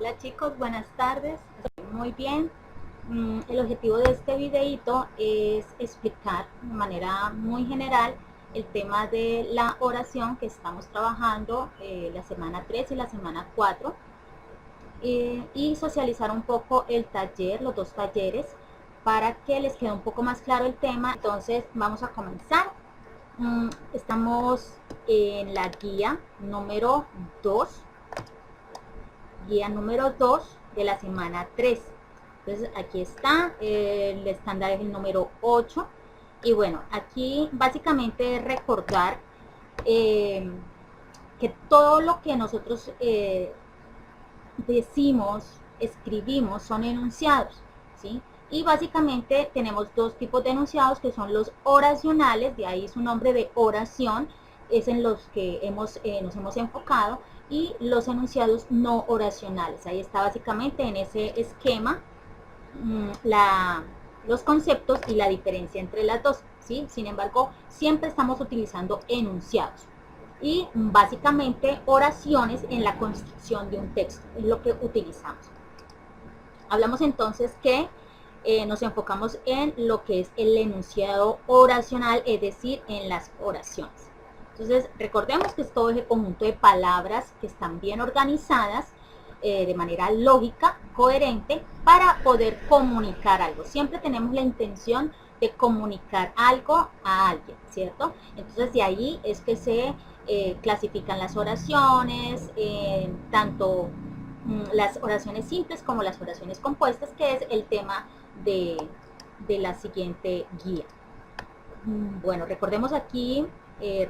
Hola chicos, buenas tardes. Muy bien. El objetivo de este videito es explicar de manera muy general el tema de la oración que estamos trabajando la semana 3 y la semana 4 y socializar un poco el taller, los dos talleres, para que les quede un poco más claro el tema. Entonces vamos a comenzar. Estamos en la guía número 2 de la semana 3. Entonces aquí está, el estándar es el número 8. Y bueno, aquí básicamente es recordar que todo lo que nosotros decimos, escribimos, son enunciados, ¿sí? Y básicamente tenemos dos tipos de enunciados que son los oracionales, de ahí su nombre de oración, es en los que nos hemos enfocado, y los enunciados no oracionales. Ahí está básicamente en ese esquema los conceptos y la diferencia entre las dos, ¿sí? Sin embargo, siempre estamos utilizando enunciados y básicamente oraciones en la construcción de un texto, es lo que utilizamos. Hablamos entonces que nos enfocamos en lo que es el enunciado oracional, es decir, en las oraciones. Entonces, recordemos que es todo ese conjunto de palabras que están bien organizadas de manera lógica, coherente, para poder comunicar algo. Siempre tenemos la intención de comunicar algo a alguien, ¿cierto? Entonces, de ahí es que se clasifican las oraciones, tanto las oraciones simples como las oraciones compuestas, que es el tema de la siguiente guía. Bueno, recordemos aquí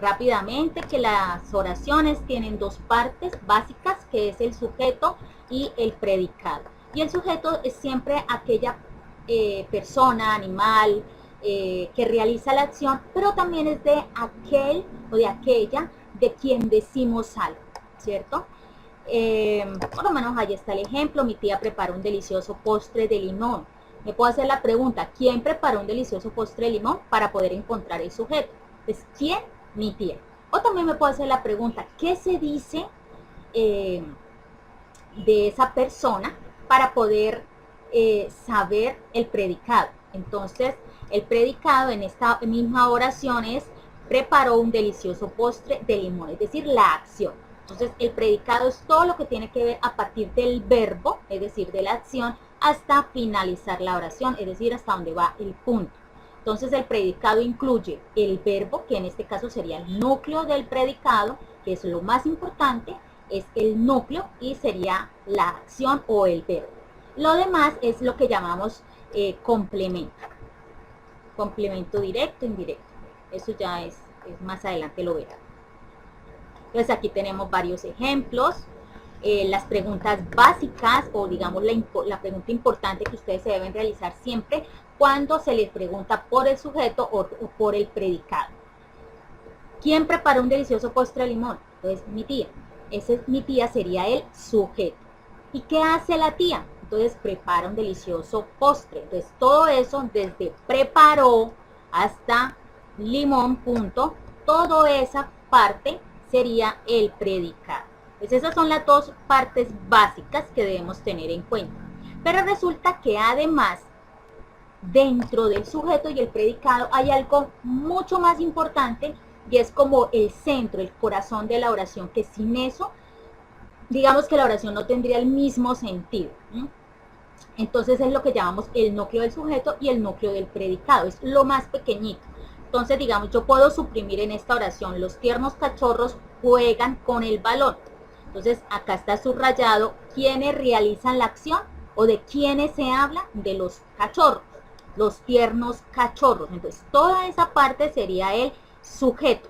rápidamente que las oraciones tienen dos partes básicas, que es el sujeto y el predicado. Y el sujeto es siempre aquella persona, animal, que realiza la acción, pero también es de aquel o de aquella de quien decimos algo, ¿cierto? Por lo menos ahí está el ejemplo: mi tía preparó un delicioso postre de limón. Me puedo hacer la pregunta, ¿quién preparó un delicioso postre de limón? Para poder encontrar el sujeto. Entonces, ¿quién? Mi tía. O también me puedo hacer la pregunta, ¿qué se dice de esa persona? Para poder saber el predicado. Entonces, el predicado en esta misma oración es: preparó un delicioso postre de limón, es decir, la acción. Entonces, el predicado es todo lo que tiene que ver a partir del verbo, es decir, de la acción, hasta finalizar la oración, es decir, hasta donde va el punto. Entonces, el predicado incluye el verbo, que en este caso sería el núcleo del predicado, que es lo más importante, es el núcleo y sería la acción o el verbo. Lo demás es lo que llamamos complemento. Complemento directo, indirecto. Eso ya es más adelante lo verán. Entonces aquí tenemos varios ejemplos. Las preguntas básicas, o digamos la pregunta importante que ustedes se deben realizar siempre cuando se les pregunta por el sujeto o por el predicado. ¿Quién preparó un delicioso postre de limón? Entonces, mi tía. Mi tía sería el sujeto. ¿Y qué hace la tía? Entonces, prepara un delicioso postre. Entonces, todo eso, desde preparó hasta limón, punto, toda esa parte sería el predicado. Entonces, esas son las dos partes básicas que debemos tener en cuenta. Pero resulta que además, dentro del sujeto y el predicado hay algo mucho más importante, y es como el centro, el corazón de la oración, que sin eso, digamos que la oración no tendría el mismo sentido. Entonces es lo que llamamos el núcleo del sujeto y el núcleo del predicado, es lo más pequeñito. Entonces, digamos, yo puedo suprimir en esta oración: los tiernos cachorros juegan con el balón. Entonces, acá está subrayado quiénes realizan la acción, o de quiénes se habla: de los cachorros, los tiernos cachorros. Entonces, toda esa parte sería el sujeto.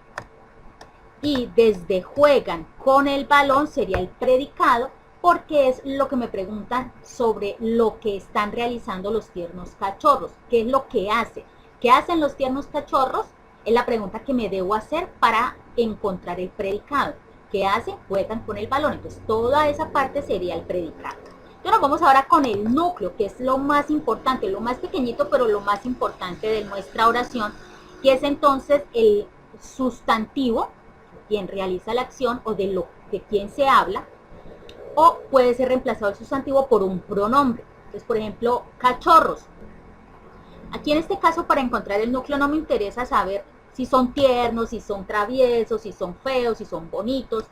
Y desde juegan con el balón sería el predicado, porque es lo que me preguntan sobre lo que están realizando los tiernos cachorros. ¿Qué es lo que hace? ¿Qué hacen los tiernos cachorros? Es la pregunta que me debo hacer para encontrar el predicado. ¿Qué hacen? Juegan con el balón. Entonces, toda esa parte sería el predicado. Entonces, nos vamos ahora con el núcleo, que es lo más importante, lo más pequeñito, pero lo más importante de nuestra oración, que es entonces el sustantivo, quien realiza la acción o de quien se habla, o puede ser reemplazado el sustantivo por un pronombre. Entonces, por ejemplo, cachorros. Aquí en este caso, para encontrar el núcleo no me interesa saber si son tiernos, si son traviesos, si son feos, si son bonitos,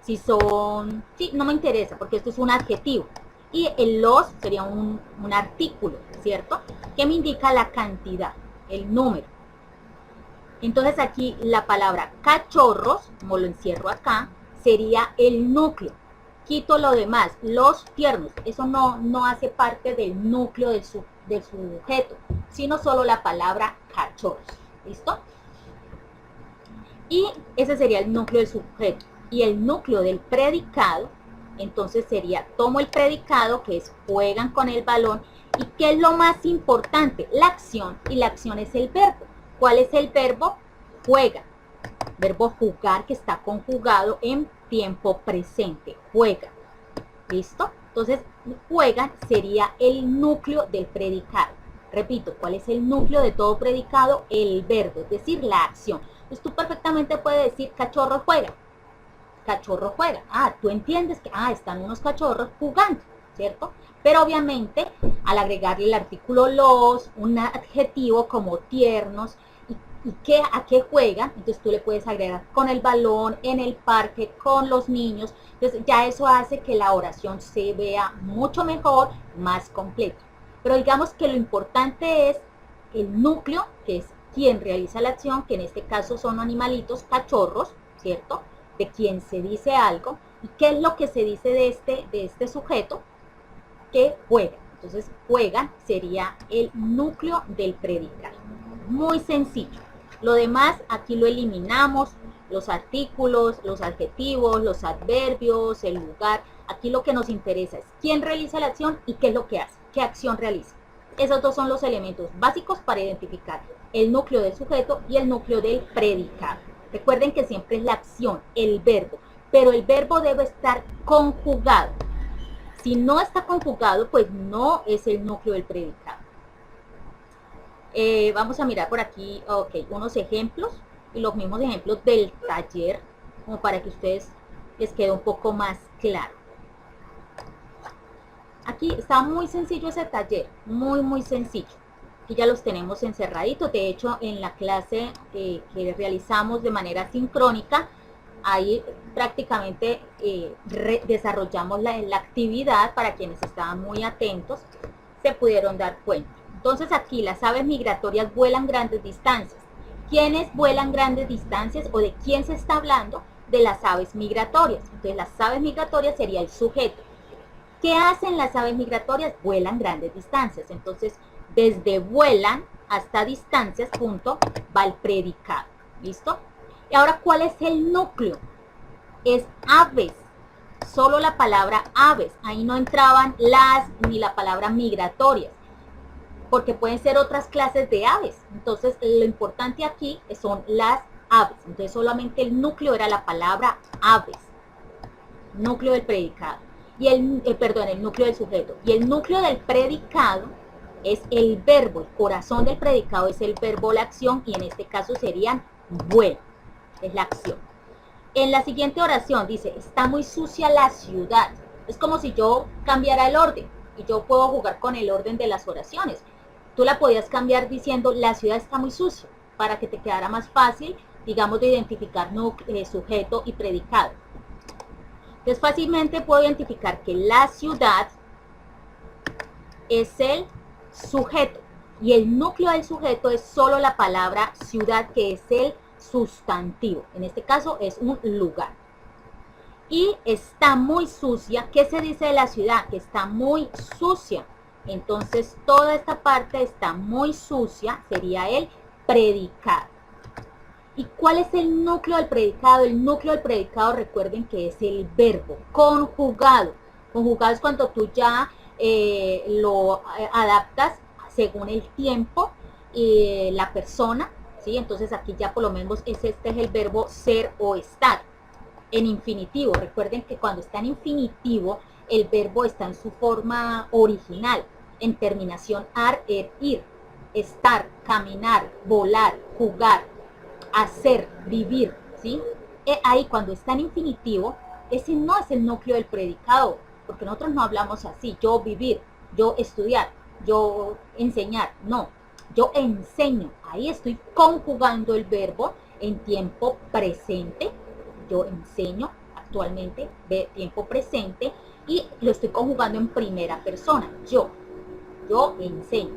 si son... Sí, no me interesa porque esto es un adjetivo. Y el los sería un artículo, ¿cierto? Que me indica la cantidad, el número. Entonces aquí la palabra cachorros, como lo encierro acá, sería el núcleo. Quito lo demás, los tiernos, eso no hace parte del núcleo del sujeto, sino solo la palabra cachorros. ¿Listo? Y ese sería el núcleo del sujeto. Y el núcleo del predicado, entonces sería, tomo el predicado, que es juegan con el balón, y ¿qué es lo más importante? La acción, y la acción es el verbo. ¿Cuál es el verbo? Juega. Verbo jugar, que está conjugado en tiempo presente. Juega. ¿Listo? Entonces, juegan sería el núcleo del predicado. Repito, ¿cuál es el núcleo de todo predicado? El verbo, es decir, la acción. Entonces tú perfectamente puedes decir cachorro juega. Cachorro juega. Ah, tú entiendes que están unos cachorros jugando, ¿cierto? Pero obviamente al agregarle el artículo los, un adjetivo como tiernos, ¿y a qué juegan? Entonces tú le puedes agregar con el balón, en el parque, con los niños. Entonces ya eso hace que la oración se vea mucho mejor, más completa. Pero digamos que lo importante es el núcleo, que es quien realiza la acción, que en este caso son animalitos, cachorros, ¿cierto? De quien se dice algo. ¿Y qué es lo que se dice de este sujeto? Que juega. Entonces, juegan sería el núcleo del predicado. Muy sencillo. Lo demás aquí lo eliminamos, los artículos, los adjetivos, los adverbios, el lugar. Aquí lo que nos interesa es quién realiza la acción y qué es lo que hace, qué acción realiza. Esos dos son los elementos básicos para identificar el núcleo del sujeto y el núcleo del predicado. Recuerden que siempre es la acción, el verbo, pero el verbo debe estar conjugado. Si no está conjugado, pues no es el núcleo del predicado. Vamos a mirar por aquí, unos ejemplos y los mismos ejemplos del taller, como para que ustedes les quede un poco más claro. Aquí está muy sencillo ese taller, muy sencillo. Aquí ya los tenemos encerraditos. De hecho, en la clase que realizamos de manera sincrónica, ahí prácticamente desarrollamos la actividad. Para quienes estaban muy atentos, se pudieron dar cuenta. Entonces aquí las aves migratorias vuelan grandes distancias. ¿Quiénes vuelan grandes distancias o de quién se está hablando? De las aves migratorias. Entonces las aves migratorias sería el sujeto. ¿Qué hacen las aves migratorias? Vuelan grandes distancias. Entonces, desde vuelan hasta distancias, punto, va el predicado. ¿Listo? Y ahora, ¿cuál es el núcleo? Es aves. Solo la palabra aves. Ahí no entraban las ni la palabra migratorias, porque pueden ser otras clases de aves. Entonces, lo importante aquí son las aves. Entonces, solamente el núcleo era la palabra aves. Núcleo del predicado. Y el núcleo del sujeto. Y el núcleo del predicado es el verbo, el corazón del predicado es el verbo, la acción, y en este caso serían vuelan, es la acción. En la siguiente oración dice, está muy sucia la ciudad. Es como si yo cambiara el orden, y yo puedo jugar con el orden de las oraciones. Tú la podías cambiar diciendo, la ciudad está muy sucia, para que te quedara más fácil, digamos, de identificar sujeto y predicado. Entonces fácilmente puedo identificar que la ciudad es el sujeto y el núcleo del sujeto es solo la palabra ciudad, que es el sustantivo. En este caso es un lugar. Y está muy sucia. ¿Qué se dice de la ciudad? Que está muy sucia. Entonces toda esta parte está muy sucia, sería el predicado. ¿Y cuál es el núcleo del predicado? El núcleo del predicado, recuerden que es el verbo conjugado. Conjugado es cuando tú ya lo adaptas según el tiempo y la persona, ¿sí? Entonces aquí ya por lo menos este es el verbo ser o estar. En infinitivo, recuerden que cuando está en infinitivo, el verbo está en su forma original, en terminación ar, ir, estar, caminar, volar, jugar, hacer, vivir, ¿sí? Ahí cuando está en infinitivo, ese no es el núcleo del predicado, porque nosotros no hablamos así, yo vivir, yo estudiar, yo enseñar, no, yo enseño, ahí estoy conjugando el verbo en tiempo presente, yo enseño actualmente de tiempo presente y lo estoy conjugando en primera persona, yo enseño,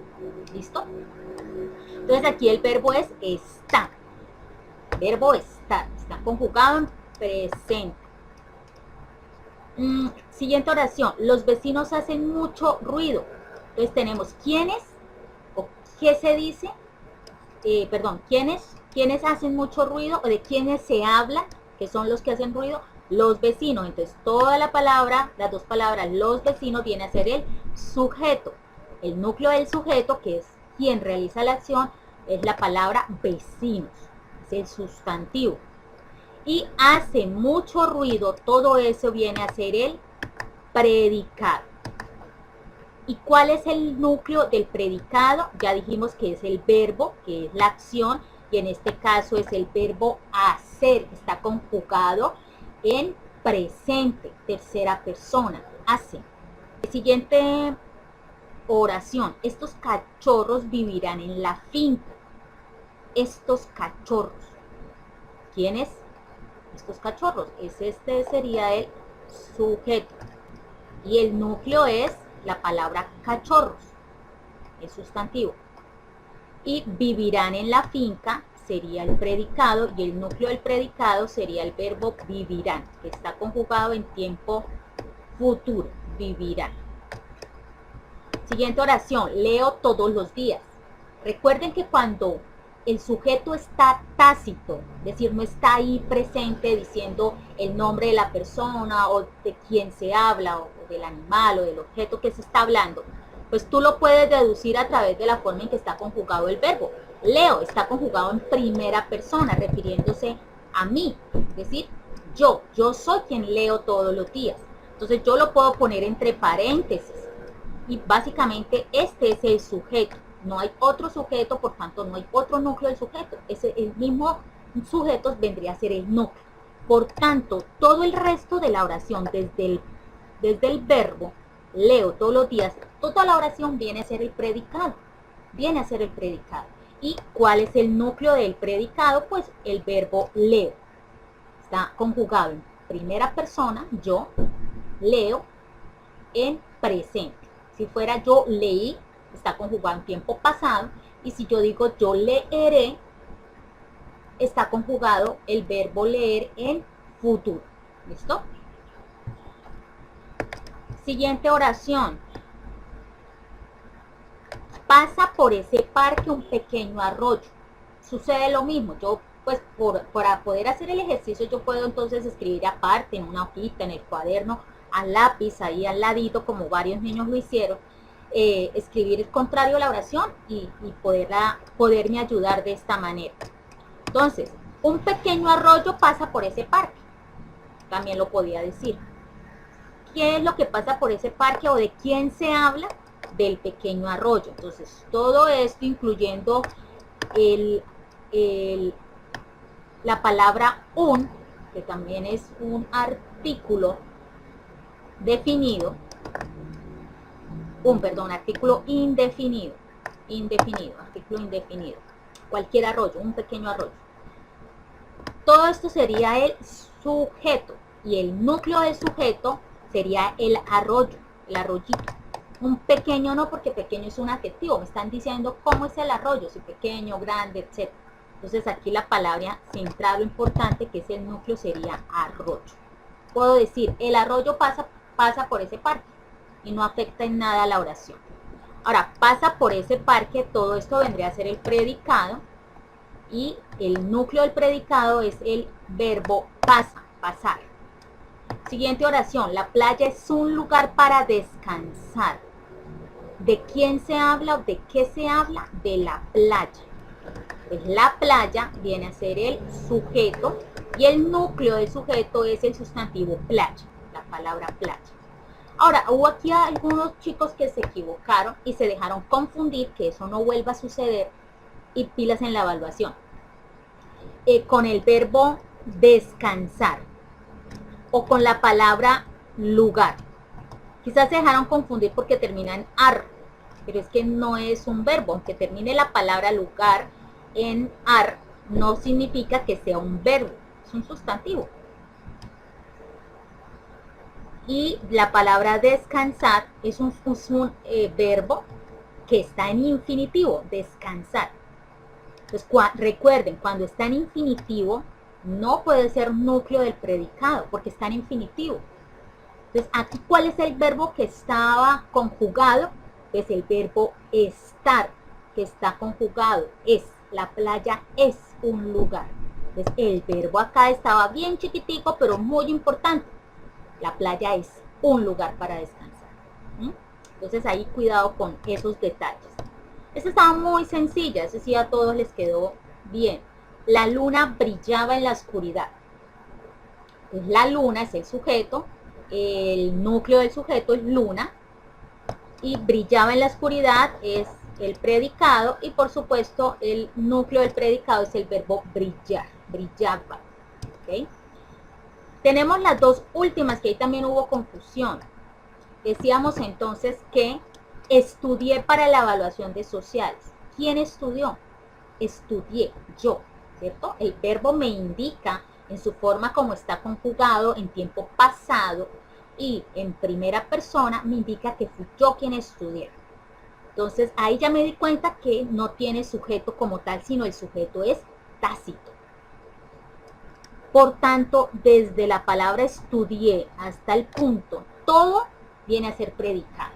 ¿listo? Entonces aquí el verbo es estar, verbo estar, está conjugado en presente. Siguiente oración, los vecinos hacen mucho ruido. Entonces tenemos quiénes, o qué se dice, quiénes hacen mucho ruido, o de quiénes se habla, que son los que hacen ruido, los vecinos. Entonces toda la palabra, las dos palabras, los vecinos, viene a ser el sujeto. El núcleo del sujeto, que es quien realiza la acción, es la palabra vecinos, es el sustantivo. Y hace mucho ruido, todo eso viene a ser el predicado. ¿Y cuál es el núcleo del predicado? Ya dijimos que es el verbo, que es la acción, y en este caso es el verbo hacer, está conjugado en presente, tercera persona, hace. Siguiente oración, estos cachorros vivirán en la finca. Estos cachorros, ¿quiénes? Estos cachorros, este sería el sujeto. Y el núcleo es la palabra cachorros, es sustantivo. Y vivirán en la finca sería el predicado, y el núcleo del predicado sería el verbo vivirán, que está conjugado en tiempo futuro, vivirán. Siguiente oración, leo todos los días. Recuerden que cuando el sujeto está tácito, es decir, no está ahí presente diciendo el nombre de la persona o de quién se habla o del animal o del objeto que se está hablando, pues tú lo puedes deducir a través de la forma en que está conjugado el verbo. Leo está conjugado en primera persona, refiriéndose a mí, es decir, yo soy quien leo todos los días. Entonces yo lo puedo poner entre paréntesis y básicamente este es el sujeto. No hay otro sujeto, por tanto no hay otro núcleo del sujeto. El mismo sujeto vendría a ser el núcleo. Por tanto, todo el resto de la oración, desde el verbo, leo todos los días, toda la oración viene a ser el predicado. Viene a ser el predicado. ¿Y cuál es el núcleo del predicado? Pues el verbo leo. Está conjugado en primera persona, yo leo, en presente. Si fuera yo leí, está conjugado en tiempo pasado, y si yo digo yo leeré, está conjugado el verbo leer en futuro. ¿Listo? Siguiente oración. Pasa por ese parque un pequeño arroyo. Sucede lo mismo. Yo, pues, para poder hacer el ejercicio, yo puedo entonces escribir aparte, en una hojita, en el cuaderno, al lápiz, ahí al ladito, como varios niños lo hicieron, escribir el contrario a la oración y poderme ayudar de esta manera. Entonces, un pequeño arroyo pasa por ese parque. También lo podía decir. ¿Qué es lo que pasa por ese parque o de quién se habla? Del pequeño arroyo. Entonces, todo esto incluyendo la palabra un, que también es un artículo definido, artículo indefinido, artículo indefinido, cualquier arroyo, un pequeño arroyo. Todo esto sería el sujeto, y el núcleo del sujeto sería el arroyo, el arroyito. Un pequeño no, porque pequeño es un adjetivo, me están diciendo cómo es el arroyo, si pequeño, grande, etc. Entonces aquí la palabra central, lo importante que es el núcleo, sería arroyo. Puedo decir, el arroyo pasa por ese parque y no afecta en nada a la oración. Ahora, pasa por ese parque, todo esto vendría a ser el predicado, y el núcleo del predicado es el verbo pasa, pasar. Siguiente oración, la playa es un lugar para descansar. ¿De quién se habla o de qué se habla? De la playa. Pues la playa viene a ser el sujeto y el núcleo del sujeto es el sustantivo playa, la palabra playa. Ahora, hubo aquí algunos chicos que se equivocaron y se dejaron confundir, que eso no vuelva a suceder, y pilas en la evaluación. Con el verbo descansar. o con la palabra lugar. Quizás se dejaron confundir porque termina en ar, pero es que no es un verbo. Aunque termine la palabra lugar en ar, no significa que sea un verbo, es un sustantivo. Y la palabra descansar es un verbo que está en infinitivo, descansar. Entonces, recuerden, cuando está en infinitivo, no puede ser núcleo del predicado, porque está en infinitivo. Entonces, aquí, ¿cuál es el verbo que estaba conjugado? Es el verbo estar, que está conjugado. Es, la playa es un lugar. Entonces, el verbo acá estaba bien chiquitico, pero muy importante. La playa es un lugar para descansar. Entonces, ahí cuidado con esos detalles. Esta estaba muy sencilla, eso sí a todos les quedó bien. La luna brillaba en la oscuridad. Pues la luna es el sujeto, el núcleo del sujeto es luna, y brillaba en la oscuridad es el predicado, y por supuesto el núcleo del predicado es el verbo brillar, brillaba. ¿Okay? Tenemos las dos últimas, que ahí también hubo confusión. Decíamos entonces que estudié para la evaluación de sociales. ¿Quién estudió? Estudié, yo, ¿cierto? El verbo me indica en su forma como está conjugado en tiempo pasado, y en primera persona me indica que fui yo quien estudié. Entonces ahí ya me di cuenta que no tiene sujeto como tal, sino el sujeto es tácito. Por tanto, desde la palabra estudié hasta el punto, todo viene a ser predicado.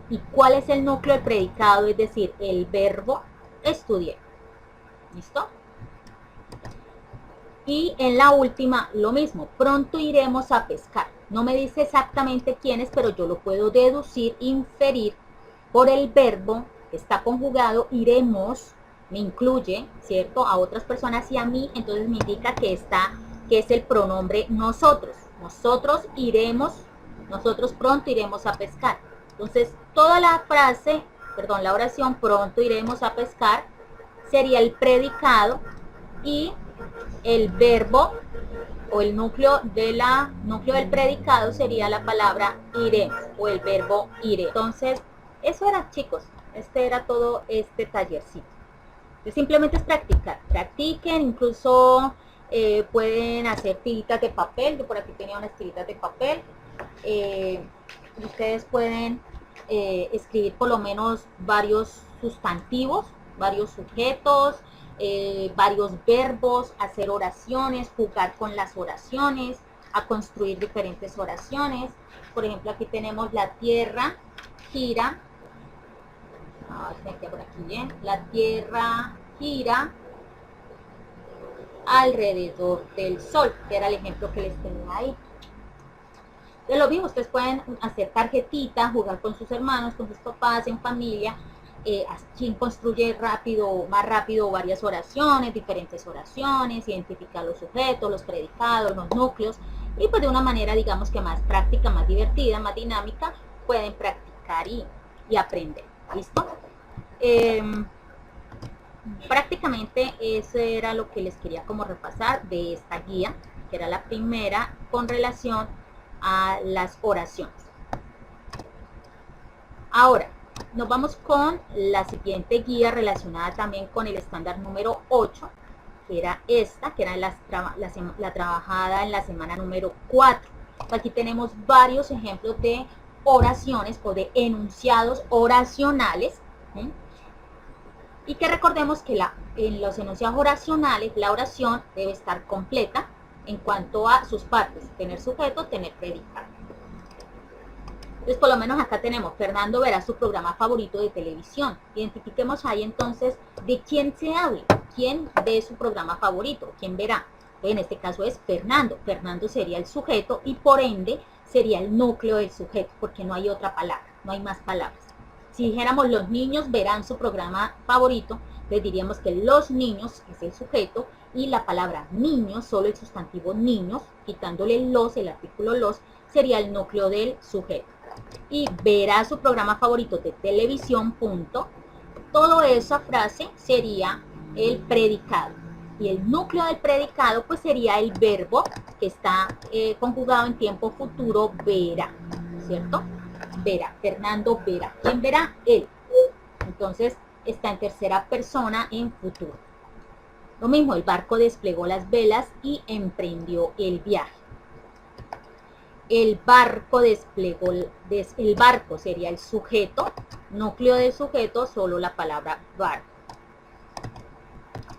¿Y cuál es el núcleo del predicado? Es decir, el verbo estudié. ¿Listo? Y en la última, lo mismo, pronto iremos a pescar. No me dice exactamente quiénes, pero yo lo puedo deducir, inferir por el verbo que está conjugado, iremos, me incluye, ¿cierto?, a otras personas y a mí, entonces me indica que es el pronombre nosotros. Nosotros iremos, nosotros pronto iremos a pescar. Entonces, toda la frase, perdón, la oración pronto iremos a pescar sería el predicado, y el verbo o el núcleo del predicado sería la palabra iremos o el verbo iré. Entonces, eso era, chicos, este era todo este tallercito. Entonces, simplemente es practicar, practiquen, incluso pueden hacer tiritas de papel. Yo por aquí tenía unas tiritas de papel. Ustedes pueden escribir por lo menos varios sustantivos, varios sujetos, varios verbos, hacer oraciones, jugar con las oraciones, a construir diferentes oraciones. Por ejemplo, aquí tenemos la tierra gira. Por aquí bien. La tierra gira alrededor del sol, que era el ejemplo que les tenía ahí. De lo mismo, ustedes pueden hacer tarjetitas, jugar con sus hermanos, con sus papás, en familia. Quien construye más rápido varias oraciones, diferentes oraciones, identificar los sujetos, los predicados, los núcleos, y pues de una manera, digamos que más práctica, más divertida, más dinámica, pueden practicar y aprender. ¿Listo? Prácticamente eso era lo que les quería como repasar de esta guía, que era la primera con relación a las oraciones. Ahora, nos vamos con la siguiente guía relacionada también con el estándar número 8, que era esta, que era la trabajada en la semana número 4. Aquí tenemos varios ejemplos de oraciones o de enunciados oracionales, ¿sí? Y que recordemos que en los enunciados oracionales la oración debe estar completa en cuanto a sus partes, tener sujeto, tener predicado. Entonces, por lo menos acá tenemos, Fernando verá su programa favorito de televisión. Identifiquemos ahí entonces de quién se habla, quién ve su programa favorito, quién verá. En este caso es Fernando. Fernando sería el sujeto y por ende sería el núcleo del sujeto, porque no hay otra palabra, no hay más palabras. Si dijéramos los niños verán su programa favorito, les diríamos que los niños es el sujeto y la palabra niños, solo el sustantivo niños, quitándole el artículo los, sería el núcleo del sujeto. Y verá su programa favorito de televisión, punto. Toda esa frase sería el predicado. Y el núcleo del predicado pues sería el verbo que está conjugado en tiempo futuro, verá, ¿cierto? Verá, Fernando verá. ¿Quién verá? Él. Entonces está en tercera persona en futuro. Lo mismo, el barco desplegó las velas y emprendió el viaje. El barco desplegó, el barco sería el sujeto, núcleo del sujeto, solo la palabra barco.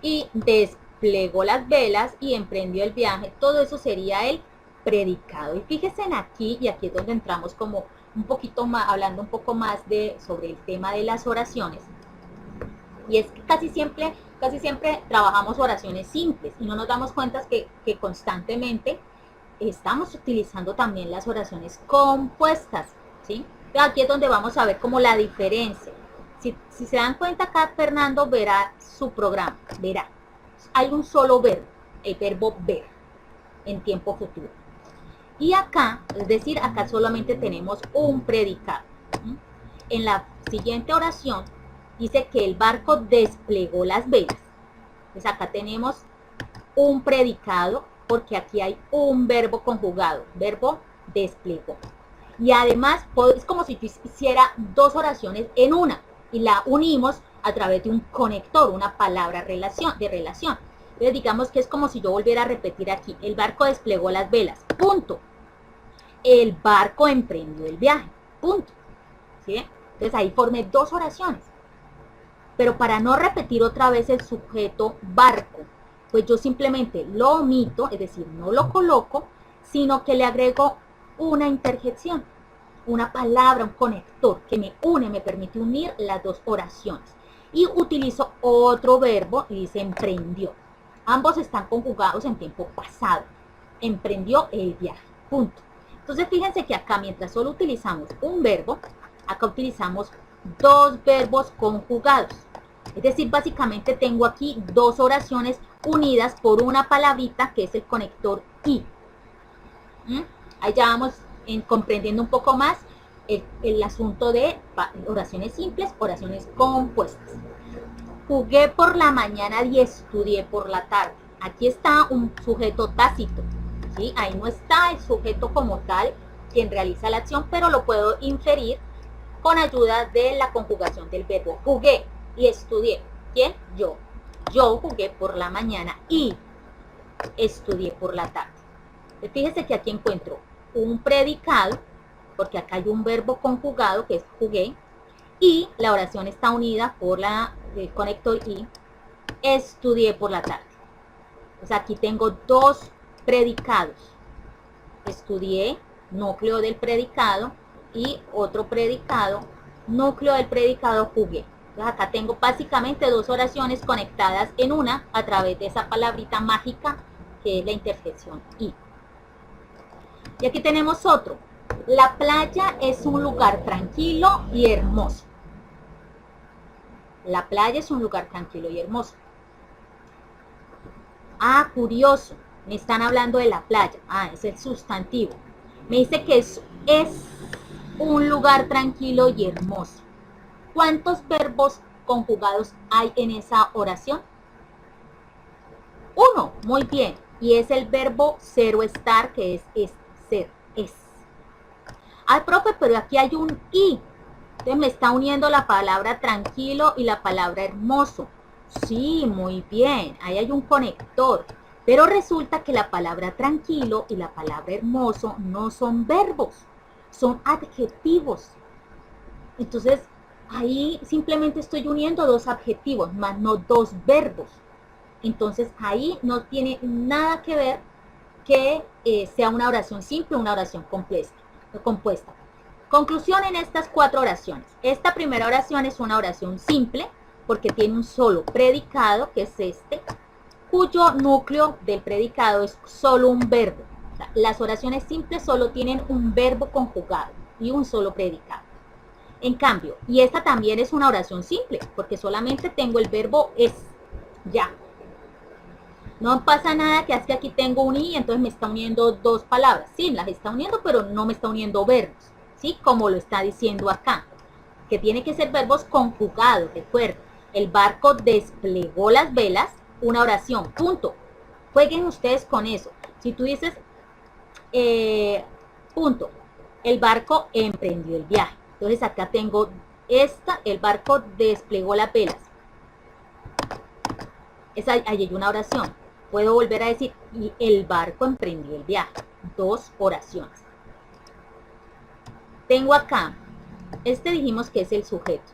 Y desplegó las velas y emprendió el viaje, todo eso sería el predicado. Y fíjense en aquí, y aquí es donde entramos como un poquito más, hablando un poco más sobre el tema de las oraciones. Y es que casi siempre trabajamos oraciones simples y no nos damos cuenta que constantemente estamos utilizando también las oraciones compuestas, ¿sí? Aquí es donde vamos a ver como la diferencia. Si se dan cuenta acá, Fernando verá su programa, verá. Hay un solo verbo, el verbo ver, en tiempo futuro. Y acá, es decir, acá solamente tenemos un predicado. En la siguiente oración dice que el barco desplegó las velas. Pues acá tenemos un predicado porque aquí hay un verbo conjugado, verbo desplegó. Y además es como si hiciera dos oraciones en una y la unimos a través de un conector, una palabra de relación. Entonces digamos que es como si yo volviera a repetir aquí, el barco desplegó las velas, punto. El barco emprendió el viaje, punto. ¿Sí? Entonces ahí formé dos oraciones. Pero para no repetir otra vez el sujeto barco, pues yo simplemente lo omito, es decir, no lo coloco, sino que le agrego una interjección, una palabra, un conector que me une, me permite unir las dos oraciones. Y utilizo otro verbo y dice emprendió. Ambos están conjugados en tiempo pasado. Emprendió el viaje, punto. Entonces fíjense que acá mientras solo utilizamos un verbo, acá utilizamos dos verbos conjugados. Es decir, básicamente tengo aquí dos oraciones unidas por una palabrita que es el conector y. Ahí ya vamos comprendiendo un poco más el asunto de oraciones simples, oraciones compuestas. Jugué por la mañana y estudié por la tarde. Aquí está un sujeto tácito, ¿sí? Ahí no está el sujeto como tal, quien realiza la acción, pero lo puedo inferir con ayuda de la conjugación del verbo jugué y estudié. ¿Quién? Yo. Yo jugué por la mañana y estudié por la tarde. Fíjese que aquí encuentro un predicado, porque acá hay un verbo conjugado que es jugué, y la oración está unida por el conector y, estudié por la tarde. O sea, aquí tengo dos predicados. Estudié, núcleo del predicado, y otro predicado, núcleo del predicado jugué. Entonces acá tengo básicamente dos oraciones conectadas en una a través de esa palabrita mágica que es la interjección y. Y aquí tenemos otro. La playa es un lugar tranquilo y hermoso. La playa es un lugar tranquilo y hermoso. Ah, curioso. Me están hablando de la playa. Ah, es el sustantivo. Me dice que es un lugar tranquilo y hermoso. ¿Cuántos verbos conjugados hay en esa oración? Uno, muy bien. Y es el verbo ser o estar, que es ser, es. Ay, profe, pero aquí hay un y. Entonces me está uniendo la palabra tranquilo y la palabra hermoso. Sí, muy bien. Ahí hay un conector. Pero resulta que la palabra tranquilo y la palabra hermoso no son verbos, son adjetivos. Entonces, ahí simplemente estoy uniendo dos adjetivos, más no dos verbos. Entonces, ahí no tiene nada que ver que sea una oración simple o una oración compuesta. Conclusión en estas cuatro oraciones. Esta primera oración es una oración simple porque tiene un solo predicado, que es este, cuyo núcleo del predicado es solo un verbo. O sea, las oraciones simples solo tienen un verbo conjugado y un solo predicado. En cambio, y esta también es una oración simple, porque solamente tengo el verbo es, ya. No pasa nada que es que aquí tengo un y, entonces me está uniendo dos palabras. Sí, las está uniendo, pero no me está uniendo verbos, ¿sí? Como lo está diciendo acá, que tiene que ser verbos conjugados, recuerda. El barco desplegó las velas una oración, punto. Jueguen ustedes con eso. Si tú dices, punto, el barco emprendió el viaje. Entonces acá tengo el barco desplegó las velas. Ahí hay una oración. Puedo volver a decir, y el barco emprendió el viaje. 2 oraciones. Tengo acá, dijimos que es el sujeto.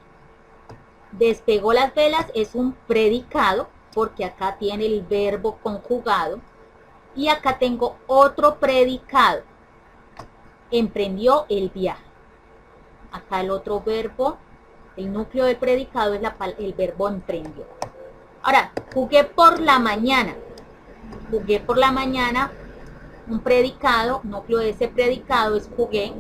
Despegó las velas es un predicado, porque acá tiene el verbo conjugado. Y acá tengo otro predicado. Emprendió el viaje. Acá el otro verbo, el núcleo del predicado es el verbo emprendió. Ahora, jugué por la mañana. Jugué por la mañana, un predicado, núcleo de ese predicado es jugué.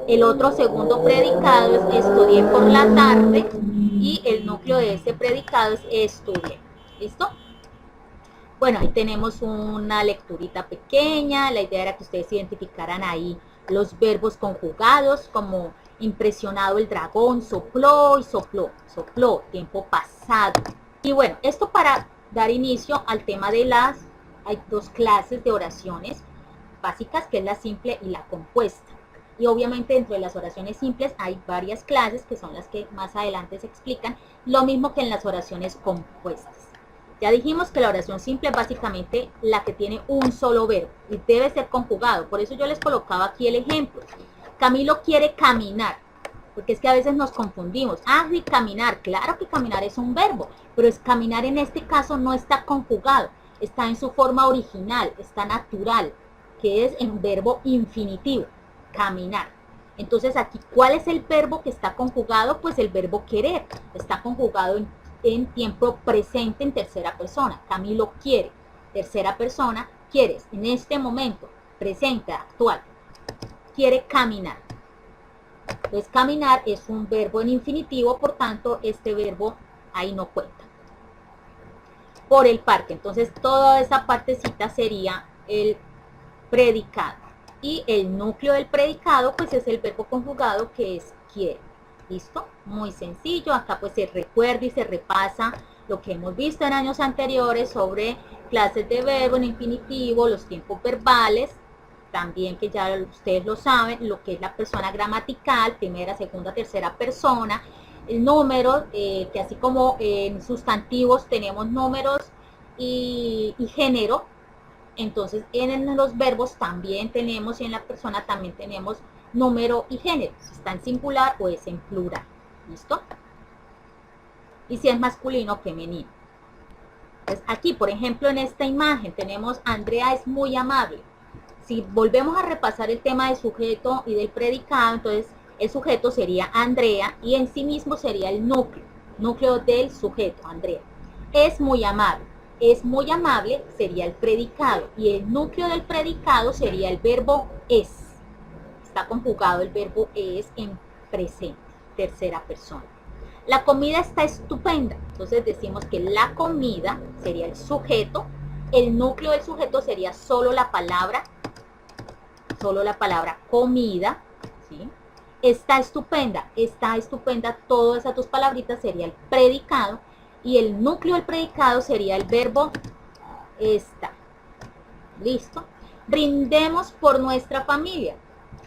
El otro segundo predicado es estudié por la tarde y el núcleo de ese predicado es estudié. ¿Listo? Bueno, ahí tenemos una lecturita pequeña. La idea era que ustedes identificaran ahí los verbos conjugados, como impresionado el dragón, sopló y sopló, sopló, tiempo pasado. Y bueno, esto para dar inicio al tema de hay 2 clases de oraciones básicas, que es la simple y la compuesta. Y obviamente dentro de las oraciones simples hay varias clases que son las que más adelante se explican, lo mismo que en las oraciones compuestas. Ya dijimos que la oración simple es básicamente la que tiene un solo verbo y debe ser conjugado. Por eso yo les colocaba aquí el ejemplo. Camilo quiere caminar, porque es que a veces nos confundimos. Ah, sí, caminar. Claro que caminar es un verbo, pero es caminar en este caso no está conjugado. Está en su forma original, está natural, que es en verbo infinitivo, caminar. Entonces aquí, ¿cuál es el verbo que está conjugado? Pues el verbo querer. Está conjugado en tiempo presente en tercera persona. Camilo quiere. Tercera persona, quieres. En este momento, presente, actual. Quiere caminar. Entonces caminar es un verbo en infinitivo, por tanto este verbo ahí no cuenta. Por el parque, entonces toda esa partecita sería el predicado. Y el núcleo del predicado pues es el verbo conjugado que es quiere. ¿Listo? Muy sencillo. Acá pues se recuerda y se repasa lo que hemos visto en años anteriores sobre clases de verbo en infinitivo, los tiempos verbales, también que ya ustedes lo saben, lo que es la persona gramatical, primera, segunda, tercera persona, el número, que así como en sustantivos tenemos números y género, entonces en los verbos también tenemos y en la persona también tenemos número y género, si está en singular o es en plural. ¿Listo? Y si es masculino o femenino. Entonces aquí, por ejemplo, en esta imagen tenemos Andrea es muy amable. Si volvemos a repasar el tema del sujeto y del predicado, entonces el sujeto sería Andrea y en sí mismo sería el núcleo del sujeto, Andrea. Es muy amable. Es muy amable sería el predicado y el núcleo del predicado sería el verbo es. Está conjugado el verbo es en presente, tercera persona. La comida está estupenda. Entonces decimos que la comida sería el sujeto, el núcleo del sujeto sería solo la palabra comida, ¿sí? Está estupenda, todas esas 2 palabritas sería el predicado y el núcleo del predicado sería el verbo está. ¿Listo? Brindemos por nuestra familia.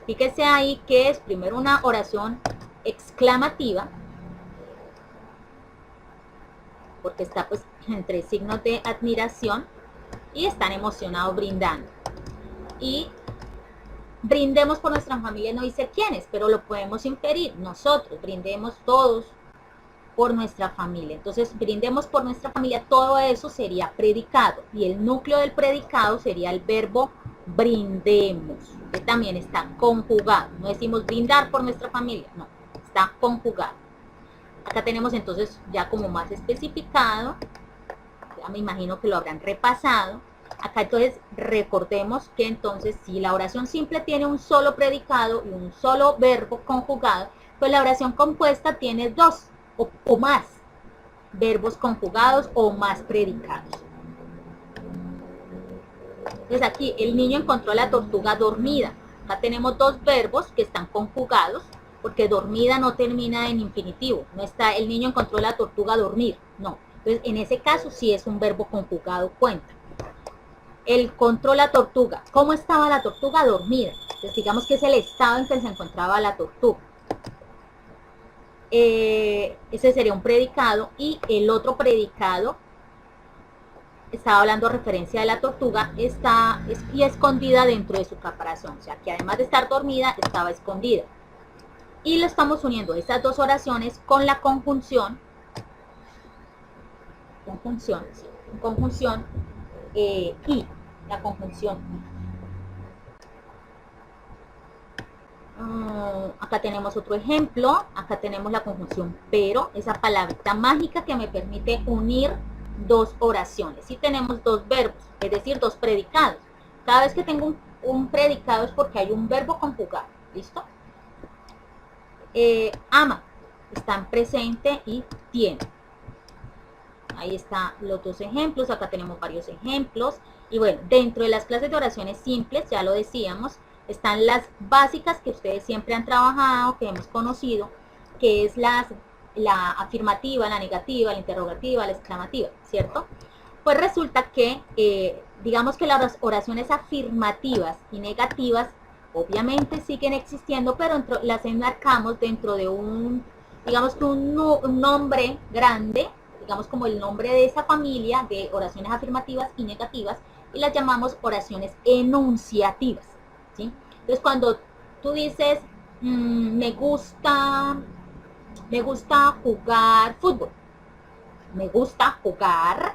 Fíjese ahí que es primero una oración exclamativa, porque está pues entre signos de admiración y están emocionados brindando. Y brindemos por nuestra familia no dice quiénes, pero lo podemos inferir. Nosotros brindemos todos por nuestra familia. Entonces, brindemos por nuestra familia, todo eso sería predicado. Y el núcleo del predicado sería el verbo brindemos, que también está conjugado. No decimos brindar por nuestra familia, no, está conjugado. Acá tenemos entonces ya como más especificado, ya me imagino que lo habrán repasado. Acá entonces recordemos que entonces si la oración simple tiene un solo predicado y un solo verbo conjugado, pues la oración compuesta tiene 2 o más verbos conjugados o más predicados. Entonces aquí el niño encontró a la tortuga dormida. Acá tenemos 2 verbos que están conjugados, porque dormida no termina en infinitivo. No está el niño encontró la tortuga dormir, no. Entonces, en ese caso, sí es un verbo conjugado cuenta. El control la tortuga. ¿Cómo estaba la tortuga? Dormida. Entonces, digamos que es el estado en que se encontraba la tortuga. Ese sería un predicado. Y el otro predicado, estaba hablando referencia de la tortuga, está escondida dentro de su caparazón. O sea, que además de estar dormida, estaba escondida. Y lo estamos uniendo estas dos oraciones con la conjunción. Y la conjunción. Acá tenemos otro ejemplo, acá tenemos la conjunción pero, esa palabrita mágica que me permite unir dos oraciones. Y tenemos dos verbos, es decir, dos predicados. Cada vez que tengo un predicado es porque hay un verbo conjugado, ¿listo? Ama, están presente y tiene. Ahí están los dos ejemplos, acá tenemos varios ejemplos. Y bueno, dentro de las clases de oraciones simples, ya lo decíamos, están las básicas que ustedes siempre han trabajado, que hemos conocido, que es la afirmativa, la negativa, la interrogativa, la exclamativa, ¿cierto? Pues resulta que, digamos que las oraciones afirmativas y negativas, obviamente siguen existiendo, pero las enmarcamos dentro de digamos que un nombre grande, digamos como el nombre de esa familia de oraciones afirmativas y negativas, y las llamamos oraciones enunciativas, ¿sí? Entonces cuando tú dices, me gusta jugar fútbol, me gusta jugar,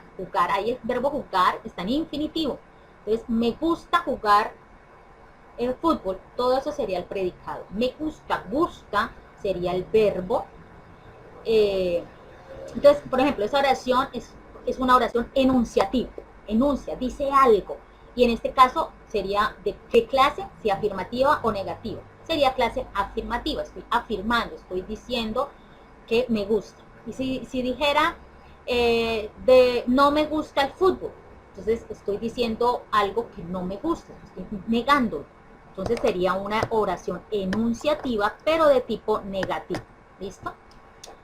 ahí el verbo jugar está en infinitivo, entonces me gusta jugar el fútbol, todo eso sería el predicado. Me gusta sería el verbo. Entonces, por ejemplo, esa oración es una oración enunciativa, enuncia, dice algo, y en este caso sería de qué clase, si afirmativa o negativa. Sería clase afirmativa, estoy afirmando, estoy diciendo que me gusta. Y si dijera no me gusta el fútbol, entonces estoy diciendo algo que no me gusta, estoy negándolo. Entonces sería una oración enunciativa, pero de tipo negativo. ¿Listo?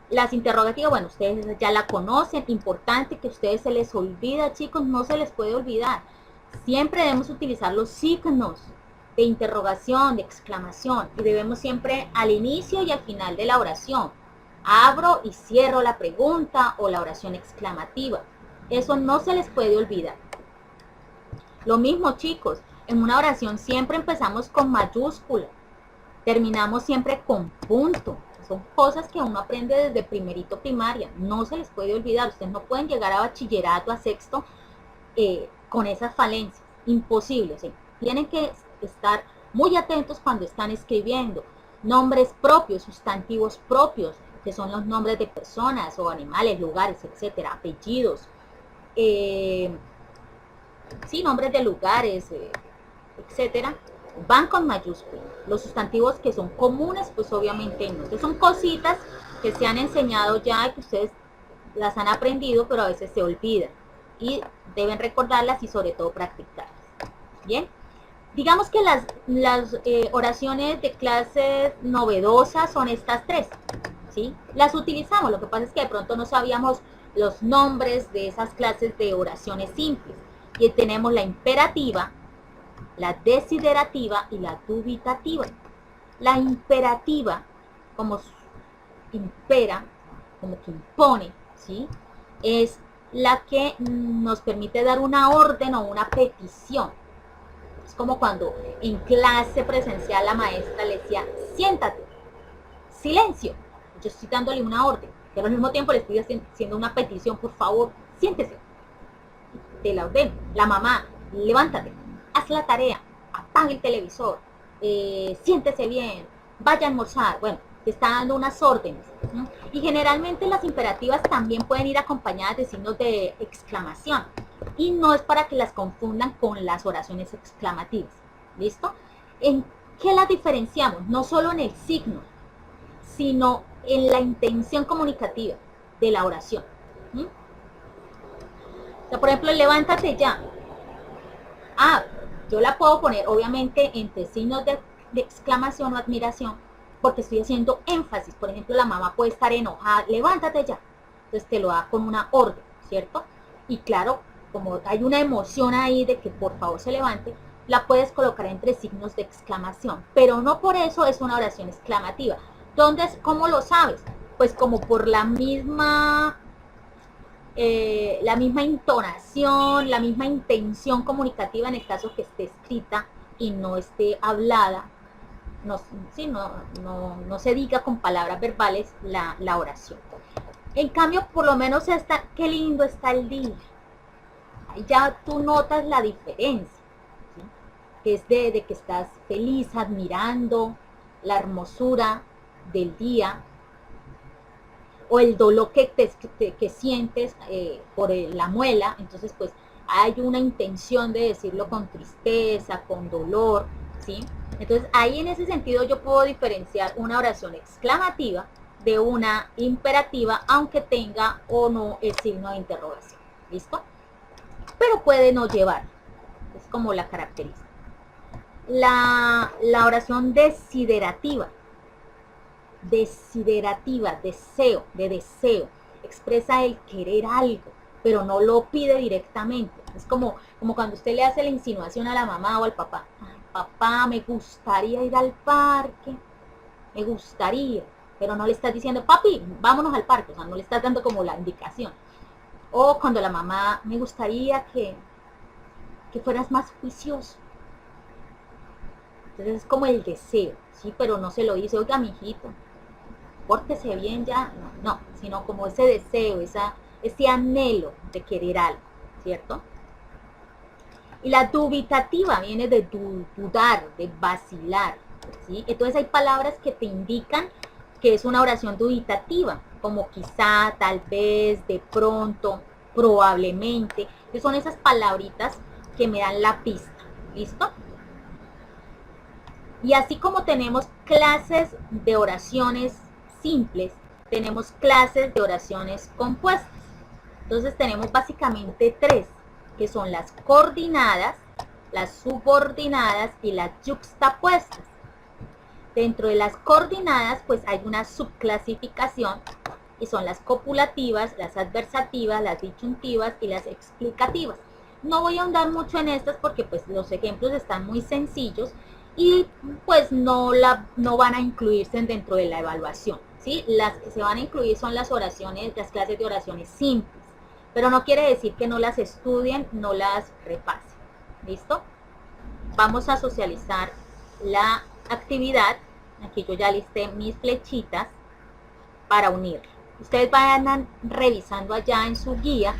Las interrogativas, bueno, ustedes ya la conocen, importante que a ustedes se les olvida, chicos, no se les puede olvidar. Siempre debemos utilizar los signos de interrogación, de exclamación, y debemos siempre al inicio y al final de la oración. Abro y cierro la pregunta o la oración exclamativa. Eso no se les puede olvidar. Lo mismo, chicos, en una oración siempre empezamos con mayúscula, terminamos siempre con punto. Son cosas que uno aprende desde primerito primaria, no se les puede olvidar. Ustedes no pueden llegar a bachillerato, a sexto, con esas falencias, imposible, ¿sí? Tienen que estar muy atentos cuando están escribiendo. Nombres propios, sustantivos propios, que son los nombres de personas o animales, lugares, etcétera, apellidos, sí, nombres de lugares, etcétera, van con mayúsculas. Los sustantivos que son comunes, pues obviamente no. Entonces son cositas que se han enseñado ya, que ustedes las han aprendido, pero a veces se olvidan. Y deben recordarlas y sobre todo practicarlas. Bien. Digamos que las oraciones de clases novedosas son estas tres, ¿sí? Las utilizamos, lo que pasa es que de pronto no sabíamos los nombres de esas clases de oraciones simples. Y tenemos la imperativa, la desiderativa y la dubitativa. La imperativa, como impera, como que impone, ¿sí? Es la que nos permite dar una orden o una petición. Es como cuando en clase presencial la maestra le decía, siéntate, silencio. Yo estoy dándole una orden, pero al mismo tiempo le estoy haciendo una petición, por favor, siéntese. Te la ordeno. La mamá, levántate, haz la tarea, apaga el televisor, siéntese bien, vaya a almorzar. Bueno, te está dando unas órdenes. Y generalmente las imperativas también pueden ir acompañadas de signos de exclamación. Y no es para que las confundan con las oraciones exclamativas. ¿Listo? ¿En qué las diferenciamos? No solo en el signo, sino en la intención comunicativa de la oración. O sea, por ejemplo, levántate ya. Yo la puedo poner obviamente entre signos de exclamación o admiración, porque estoy haciendo énfasis. Por ejemplo, la mamá puede estar enojada, levántate ya. Entonces te lo da con una orden, ¿cierto? Y claro, como hay una emoción ahí de que por favor se levante, la puedes colocar entre signos de exclamación, pero no por eso es una oración exclamativa. ¿Cómo lo sabes? Pues como por la misma entonación, la misma intención comunicativa en el caso que esté escrita y no esté hablada, no, sí, no se diga con palabras verbales la oración. En cambio, por lo menos esta, qué lindo está el día. Ya tú notas la diferencia, ¿sí? Que es de que estás feliz, admirando la hermosura del día, o el dolor que sientes por la muela. Entonces pues hay una intención de decirlo con tristeza, con dolor, ¿sí? Entonces ahí en ese sentido yo puedo diferenciar una oración exclamativa de una imperativa, aunque tenga o no el signo de interrogación, ¿listo? Pero puede no llevar, es como la característica. La oración desiderativa, deseo, de deseo, expresa el querer algo, pero no lo pide directamente. Es como cuando usted le hace la insinuación a la mamá o al papá. Ay, papá, me gustaría ir al parque, me gustaría, pero no le estás diciendo, papi, vámonos al parque, o sea, no le estás dando como la indicación. O cuando la mamá, me gustaría que fueras más juicioso. Entonces es como el deseo, ¿sí? Pero no se lo dice, oiga, mijito, pórtese bien ya, no, sino como ese deseo, ese anhelo de querer algo, ¿cierto? Y la dubitativa viene de dudar, de vacilar, ¿sí? Entonces hay palabras que te indican que es una oración dubitativa, como quizá, tal vez, de pronto, probablemente, que son esas palabritas que me dan la pista, ¿listo? Y así como tenemos clases de oraciones simples, tenemos clases de oraciones compuestas. Entonces tenemos básicamente tres, que son las coordinadas, las subordinadas y las yuxtapuestas. Dentro de las coordinadas pues hay una subclasificación y son las copulativas, las adversativas, las disyuntivas y las explicativas. No voy a ahondar mucho en estas porque pues los ejemplos están muy sencillos y pues no van a incluirse dentro de la evaluación, ¿sí? Las que se van a incluir son las oraciones, las clases de oraciones simples, pero no quiere decir que no las estudien, no las repasen, ¿listo? Vamos a socializar la actividad. Aquí yo ya listé mis flechitas para unirla. Ustedes van revisando allá en su guía.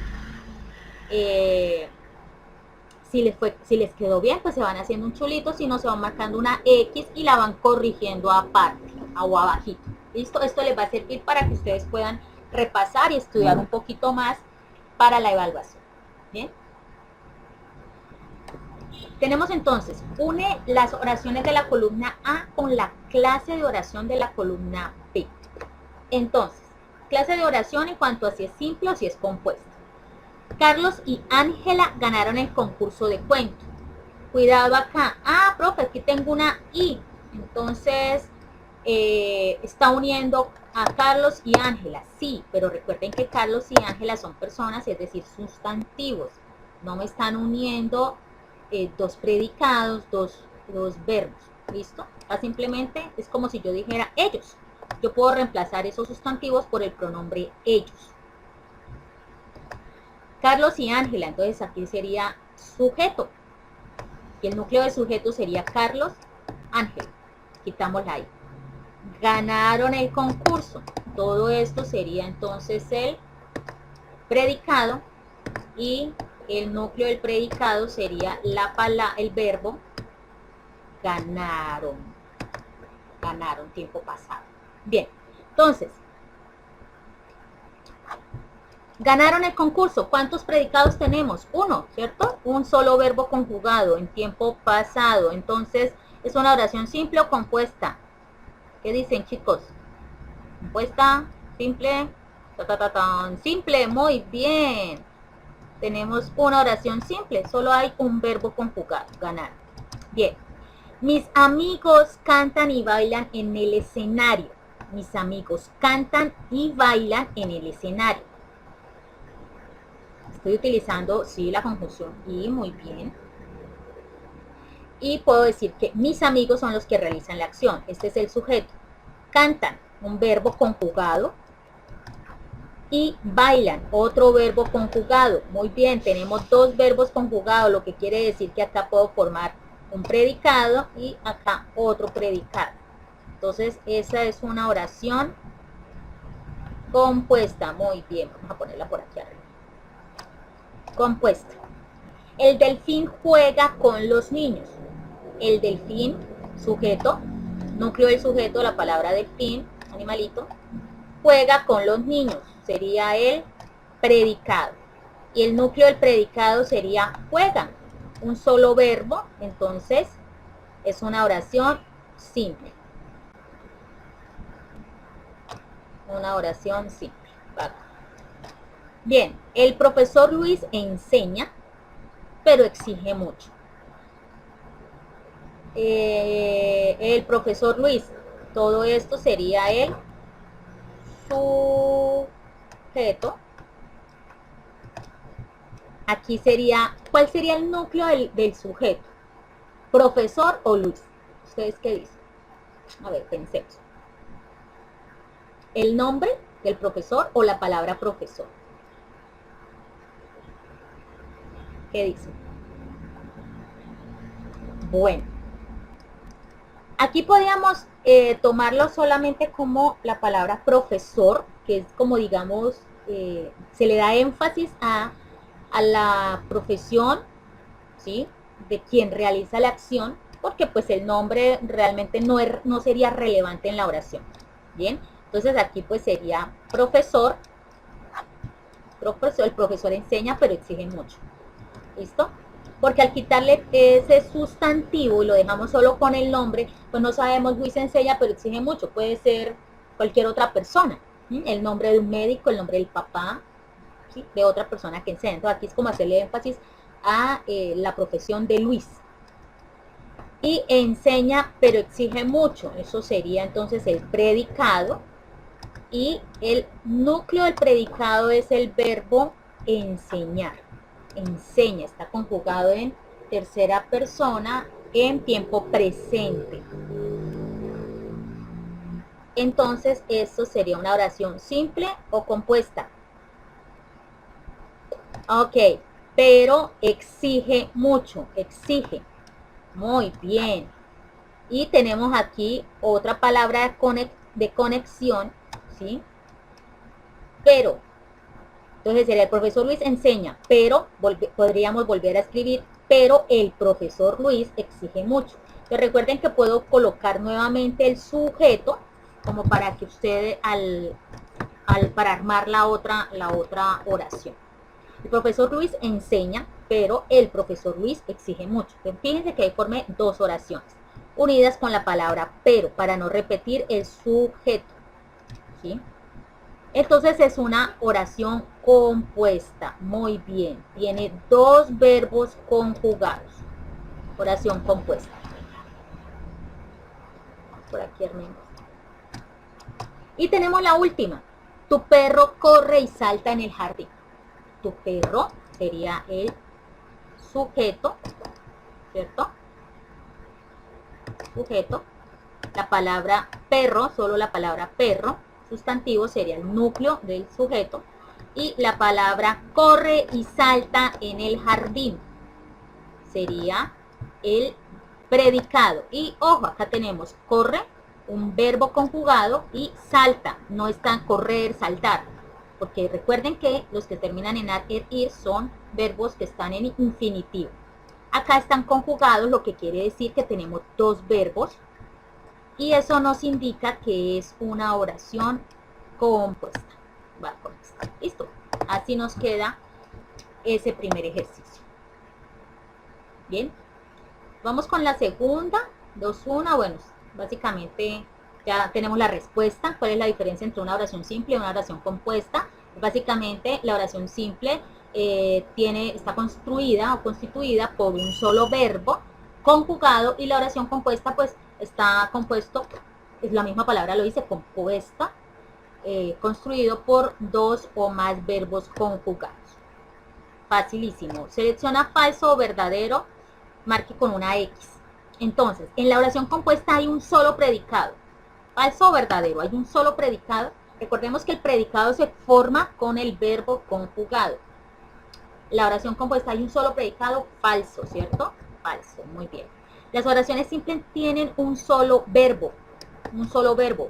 Si les quedó bien, pues se van haciendo un chulito, si no se van marcando una X y la van corrigiendo aparte o abajito. ¿Listo? Esto les va a servir para que ustedes puedan repasar y estudiar un poquito más para la evaluación. ¿Bien? Tenemos entonces, une las oraciones de la columna A con la clase de oración de la columna B. Entonces, clase de oración en cuanto a si es simple o si es compuesta. Carlos y Ángela ganaron el concurso de cuento. Cuidado acá. Ah, profe, aquí tengo una I. Entonces, está uniendo a Carlos y Ángela. Sí, pero recuerden que Carlos y Ángela son personas, es decir, sustantivos. No me están uniendo dos predicados, dos verbos. ¿Listo? Simplemente es como si yo dijera ellos. Yo puedo reemplazar esos sustantivos por el pronombre ellos. Carlos y Ángela, entonces aquí sería sujeto. Y el núcleo de sujeto sería Carlos, Ángela. Quitamos la I. Ganaron el concurso. Todo esto sería entonces el predicado y el núcleo del predicado sería el verbo ganaron. Ganaron, tiempo pasado. Bien, entonces, ganaron el concurso. ¿Cuántos predicados tenemos? Uno, ¿cierto? Un solo verbo conjugado en tiempo pasado. Entonces, ¿es una oración simple o compuesta? ¿Qué dicen, chicos? Compuesta, simple, simple, muy bien. Tenemos una oración simple, solo hay un verbo conjugado, ganar. Bien. Mis amigos cantan y bailan en el escenario. Mis amigos cantan y bailan en el escenario. Estoy utilizando, sí, la conjunción y, muy bien. Y puedo decir que mis amigos son los que realizan la acción. Este es el sujeto. Cantan, un verbo conjugado. Y bailan, otro verbo conjugado. Muy bien, tenemos dos verbos conjugados, lo que quiere decir que acá puedo formar un predicado y acá otro predicado. Entonces, esa es una oración compuesta. Muy bien, vamos a ponerla por aquí arriba. Compuesta. El delfín juega con los niños. El delfín, sujeto, núcleo del sujeto, la palabra delfín, animalito, juega con los niños, sería el predicado. Y el núcleo del predicado sería juegan, un solo verbo, entonces es una oración simple. Una oración simple. Bien, el profesor Luis enseña, pero exige mucho. El profesor Luis, todo esto sería el sujeto. Aquí sería, ¿cuál sería el núcleo del sujeto? ¿Profesor o Luis? ¿Ustedes qué dicen? A ver, pensemos. ¿El nombre del profesor o la palabra profesor? ¿Qué dicen? Bueno, aquí podríamos tomarlo solamente como la palabra profesor, que es como digamos, se le da énfasis a la profesión, ¿sí?, de quien realiza la acción, porque pues el nombre realmente no sería relevante en la oración. Bien, entonces aquí pues sería profesor, el profesor enseña pero exige mucho. ¿Listo? Porque al quitarle ese sustantivo y lo dejamos solo con el nombre, pues no sabemos, Luis enseña pero exige mucho, puede ser cualquier otra persona, ¿sí? El nombre de un médico, el nombre del papá, ¿sí?, de otra persona que enseña. Entonces aquí es como hacerle énfasis a la profesión de Luis. Y enseña pero exige mucho, eso sería entonces el predicado. Y el núcleo del predicado es el verbo enseñar. Enseña, está conjugado en tercera persona en tiempo presente. Entonces, esto sería una oración simple o compuesta. Ok, pero exige mucho, exige. Muy bien. Y tenemos aquí otra palabra de conexión, ¿sí? Pero, entonces sería el profesor Luis enseña, pero podríamos volver a escribir, pero el profesor Luis exige mucho. Pero recuerden que puedo colocar nuevamente el sujeto, como para que ustedes, para armar la otra oración. El profesor Luis enseña, pero el profesor Luis exige mucho. Entonces, fíjense que ahí formé dos oraciones, unidas con la palabra pero, para no repetir el sujeto, ¿sí? Entonces es una oración compuesta. Muy bien. Tiene dos verbos conjugados. Oración compuesta. Por aquí, Armando. Y tenemos la última. Tu perro corre y salta en el jardín. Tu perro sería el sujeto, ¿cierto? Sujeto. La palabra perro, solo la palabra perro, sustantivo, sería el núcleo del sujeto. Y la palabra corre y salta en el jardín sería el predicado. Y ojo, acá tenemos corre, un verbo conjugado, y salta, no está correr, saltar, porque recuerden que los que terminan en ir son verbos que están en infinitivo. Acá están conjugados, lo que quiere decir que tenemos dos verbos, y eso nos indica que es una oración compuesta. Listo, así nos queda ese primer ejercicio. Bien, vamos con la segunda. 2-1, bueno, básicamente ya tenemos la respuesta. ¿Cuál es la diferencia entre una oración simple y una oración compuesta? Básicamente la oración simple está construida o constituida por un solo verbo conjugado, y la oración compuesta pues está compuesto, es la misma palabra lo dice, compuesta, construido por dos o más verbos conjugados. Facilísimo. Selecciona falso o verdadero, marque con una X. Entonces, en la oración compuesta hay un solo predicado. Falso o verdadero, hay un solo predicado. Recordemos que el predicado se forma con el verbo conjugado. La oración compuesta hay un solo predicado, falso, ¿cierto? Falso, muy bien. Las oraciones simples tienen un solo verbo,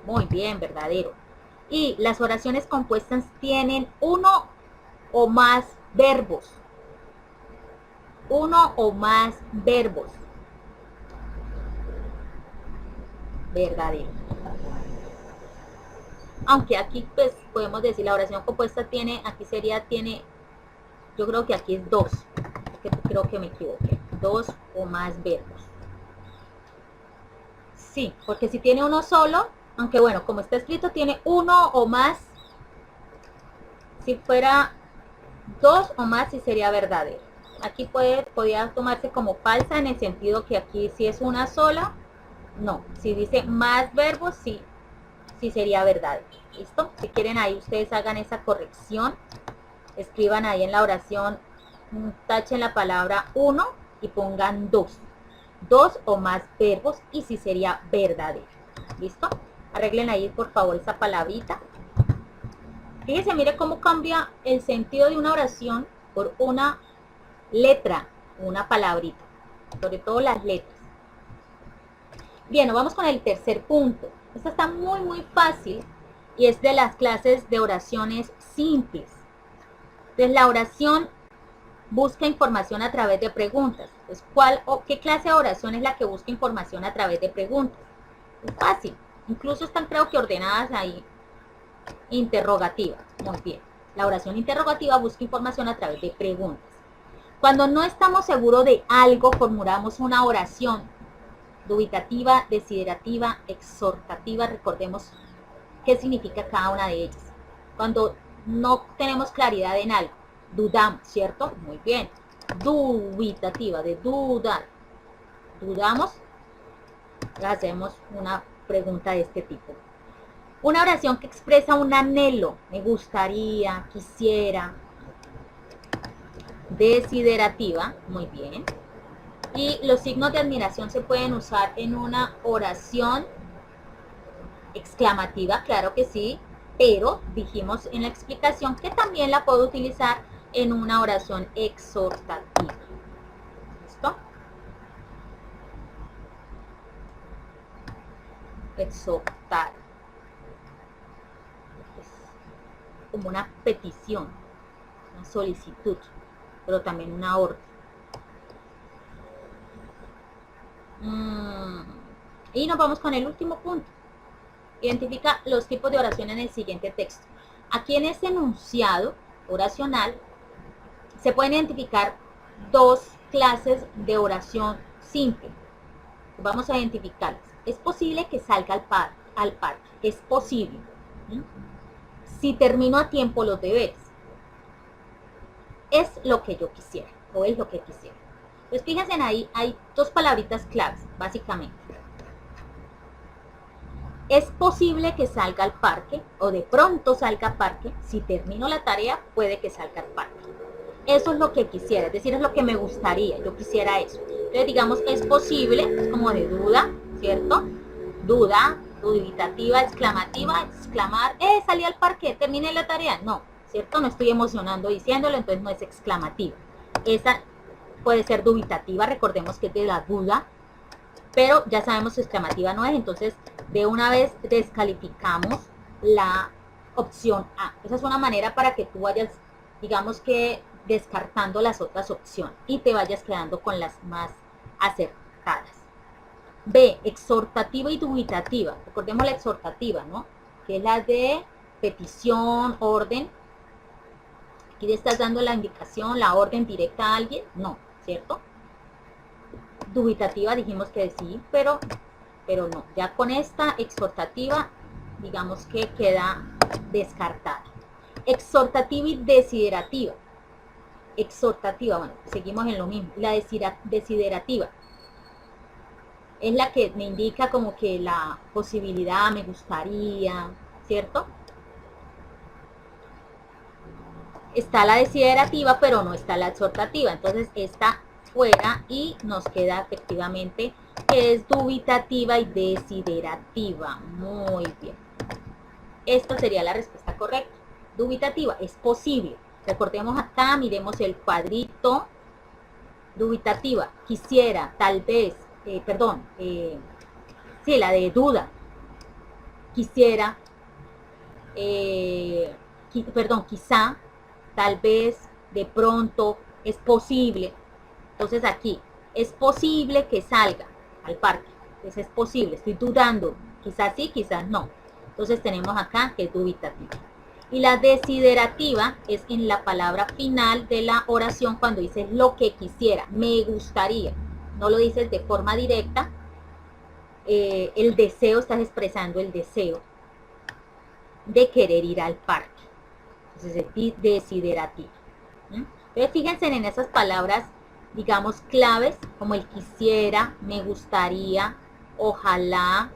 muy bien, verdadero. Y las oraciones compuestas tienen uno o más verbos, verdadero. Aunque aquí pues podemos decir la oración compuesta tiene, aquí sería tiene, yo creo que aquí es dos, creo que me equivoqué, dos o más verbos. Sí, porque si tiene uno solo, aunque bueno, como está escrito tiene uno o más, si fuera dos o más sí sería verdadero. Aquí podría tomarse como falsa en el sentido que aquí si es una sola, no. Si dice más verbos, sí sería verdadero. ¿Listo? Si quieren ahí ustedes hagan esa corrección, escriban ahí en la oración, tachen la palabra uno y pongan dos. Dos o más verbos y sí sería verdadero. ¿Listo? Arreglen ahí por favor esa palabrita. Fíjense, mire cómo cambia el sentido de una oración por una letra, una palabrita, sobre todo las letras. Bien, vamos con el tercer punto. Esta está muy fácil y es de las clases de oraciones simples. Entonces, la oración busca información a través de preguntas. Entonces, ¿qué clase de oración es la que busca información a través de preguntas? Es fácil. Incluso están creo que ordenadas ahí. Interrogativa. Muy bien. La oración interrogativa busca información a través de preguntas. Cuando no estamos seguros de algo, formulamos una oración dubitativa, desiderativa, exhortativa. Recordemos qué significa cada una de ellas. Cuando no tenemos claridad en algo, dudamos, ¿cierto? Muy bien. Dubitativa, de dudar. Dudamos, hacemos una pregunta de este tipo. Una oración que expresa un anhelo, me gustaría, quisiera. Desiderativa, muy bien. Y los signos de admiración se pueden usar en una oración exclamativa, claro que sí, pero dijimos en la explicación que también la puedo utilizar en una oración exhortativa. ¿Listo? Exhortar. Es como una petición, una solicitud, pero también una orden. Y nos vamos con el último punto. Identifica los tipos de oración en el siguiente texto. Aquí en este enunciado oracional se pueden identificar dos clases de oración simple. Vamos a identificarlas. Es posible que salga al parque. Es posible. Si termino a tiempo los deberes. Es lo que yo quisiera o es lo que quisiera. Pues fíjense ahí, hay dos palabritas claves, básicamente. Es posible que salga al parque o de pronto salga al parque. Si termino la tarea, puede que salga al parque. Eso es lo que quisiera, es decir, es lo que me gustaría, yo quisiera eso. Entonces, digamos, es posible, es como de duda, ¿cierto? Duda, dubitativa, exclamativa, exclamar, salí al parque, terminé la tarea. No, ¿cierto? No estoy emocionando diciéndolo, entonces no es exclamativa. Esa puede ser dubitativa, recordemos que es de la duda, pero ya sabemos que exclamativa no es, entonces de una vez descalificamos la opción A. Esa es una manera para que tú vayas, digamos que descartando las otras opciones y te vayas quedando con las más acertadas. B, exhortativa y dubitativa. Recordemos la exhortativa, ¿no? Que es la de petición, orden. Aquí le estás dando la indicación, la orden directa a alguien. No, ¿cierto? Dubitativa dijimos que sí, pero no. Ya con esta exhortativa, digamos que queda descartada. Exhortativa y desiderativa. Exhortativa, bueno, seguimos en lo mismo. La desiderativa es la que me indica como que la posibilidad, me gustaría, ¿cierto? está la desiderativa, pero no está la exhortativa. Entonces está fuera y nos queda efectivamente que es dubitativa y desiderativa. Muy bien. Esta sería la respuesta correcta. Dubitativa, es posible. Recordemos acá, miremos el cuadrito. Dubitativa, quisiera, tal vez, sí, la de duda. Quisiera, quizá, tal vez, de pronto, es posible. Entonces aquí, es posible que salga al parque. Entonces es posible, estoy dudando. Quizás sí, quizás no. Entonces tenemos acá que es dubitativa. Y la desiderativa es en la palabra final de la oración cuando dices lo que quisiera, me gustaría. No lo dices de forma directa. El deseo, estás expresando el deseo de querer ir al parque. Entonces es desiderativa. Entonces fíjense en esas palabras, digamos, claves, como el quisiera, me gustaría, ojalá,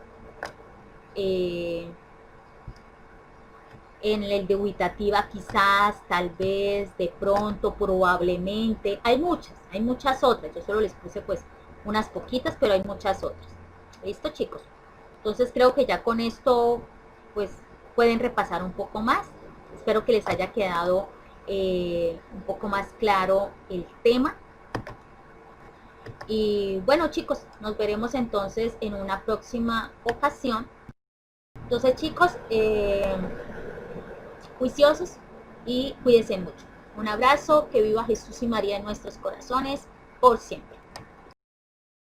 en el dubitativa quizás, tal vez, de pronto, probablemente. Hay muchas otras. Yo solo les puse pues unas poquitas, pero hay muchas otras. ¿Listo, chicos? Entonces creo que ya con esto pues pueden repasar un poco más. Espero que les haya quedado un poco más claro el tema. Y bueno, chicos, nos veremos entonces en una próxima ocasión. Entonces, chicos, juiciosos y cuídense mucho. Un abrazo, que viva Jesús y María en nuestros corazones por siempre.